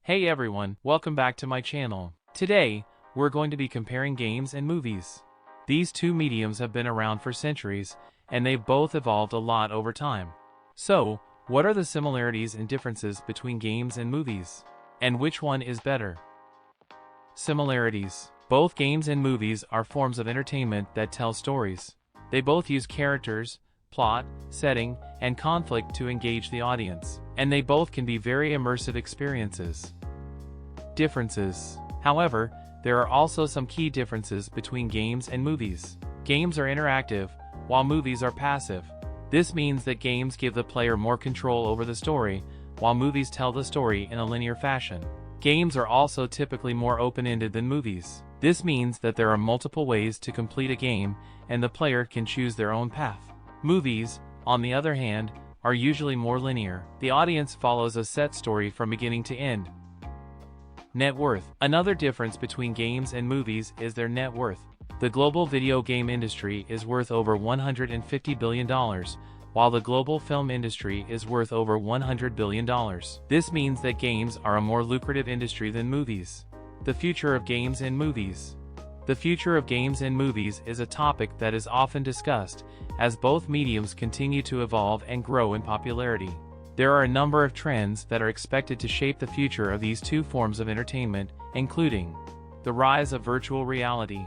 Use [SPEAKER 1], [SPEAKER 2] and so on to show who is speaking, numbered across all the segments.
[SPEAKER 1] Hey everyone, welcome back to my channel. Today, we're going to be comparing games and movies. These two mediums have been around for centuries, and they've both evolved a lot over time. So, what are the similarities and differences between games and movies? And which one is better? Similarities. Both games and movies are forms of entertainment that tell stories. They both use characters, plot, setting, and conflict to engage the audience, and they both can be very immersive experiences. Differences. However, there are also some key differences between games and movies. Games are interactive, while movies are passive. This means that games give the player more control over the story, while movies tell the story in a linear fashion. Games are also typically more open-ended than movies. This means that there are multiple ways to complete a game, and the player can choose their own path. Movies, on the other hand, are usually more linear. The audience follows a set story from beginning to end. Net worth. Another difference between games and movies is their net worth. The global video game industry is worth over $150 billion, while the global film industry is worth over $100 billion. This means that games are a more lucrative industry than movies. The future of games and movies. The future of games and movies is a topic that is often discussed, as both mediums continue to evolve and grow in popularity. There are a number of trends that are expected to shape the future of these two forms of entertainment, including the rise of virtual reality.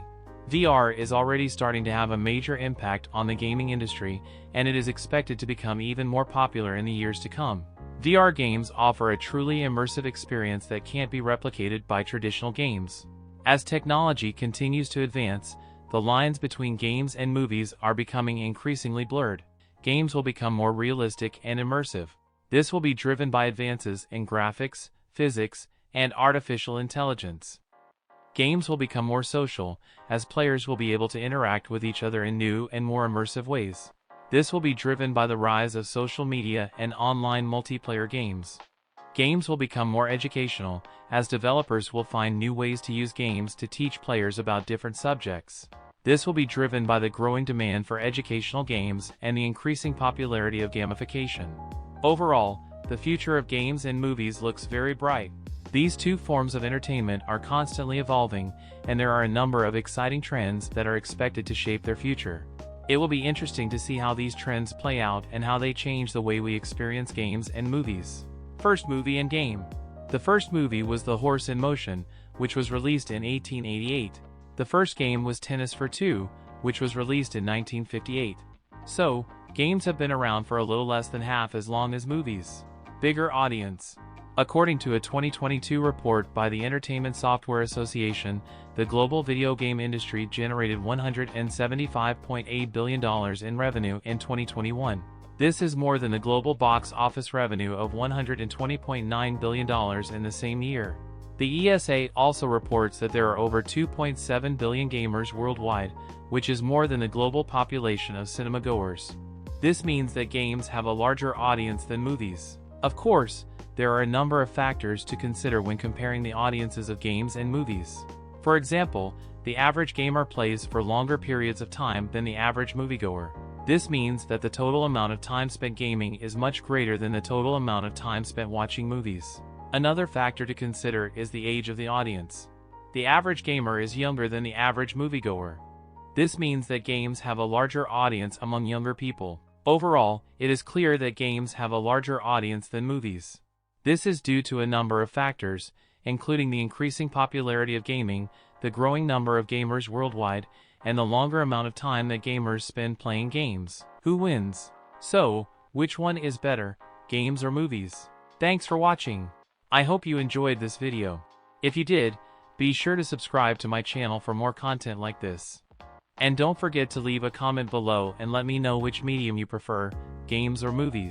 [SPEAKER 1] VR is already starting to have a major impact on the gaming industry, and it is expected to become even more popular in the years to come. VR games offer a truly immersive experience that can't be replicated by traditional games. As technology continues to advance, the lines between games and movies are becoming increasingly blurred. Games will become more realistic and immersive. This will be driven by advances in graphics, physics, and artificial intelligence. Games will become more social, as players will be able to interact with each other in new and more immersive ways. This will be driven by the rise of social media and online multiplayer games. Games will become more educational, as developers will find new ways to use games to teach players about different subjects. This will be driven by the growing demand for educational games and the increasing popularity of gamification. Overall, the future of games and movies looks very bright. These two forms of entertainment are constantly evolving, and there are a number of exciting trends that are expected to shape their future. It will be interesting to see how these trends play out and how they change the way we experience games and movies. First movie and game. The first movie was The Horse in Motion, which was released in 1888. The first game was Tennis for Two, which was released in 1958. So, games have been around for a little less than half as long as movies. Bigger audience. According to a 2022 report by the Entertainment Software Association, the global video game industry generated $175.8 billion in revenue in 2021. This is more than the global box office revenue of $120.9 billion in the same year. The ESA also reports that there are over 2.7 billion gamers worldwide, which is more than the global population of cinema-goers. This means that games have a larger audience than movies. Of course, there are a number of factors to consider when comparing the audiences of games and movies. For example, the average gamer plays for longer periods of time than the average moviegoer. This means that the total amount of time spent gaming is much greater than the total amount of time spent watching movies. Another factor to consider is the age of the audience. The average gamer is younger than the average moviegoer. This means that games have a larger audience among younger people. Overall, it is clear that games have a larger audience than movies. This is due to a number of factors, including the increasing popularity of gaming, the growing number of gamers worldwide, and the longer amount of time that gamers spend playing games. Who wins? So, which one is better, games or movies? Thanks for watching. I hope you enjoyed this video. If you did, be sure to subscribe to my channel for more content like this. And don't forget to leave a comment below and let me know which medium you prefer, games or movies.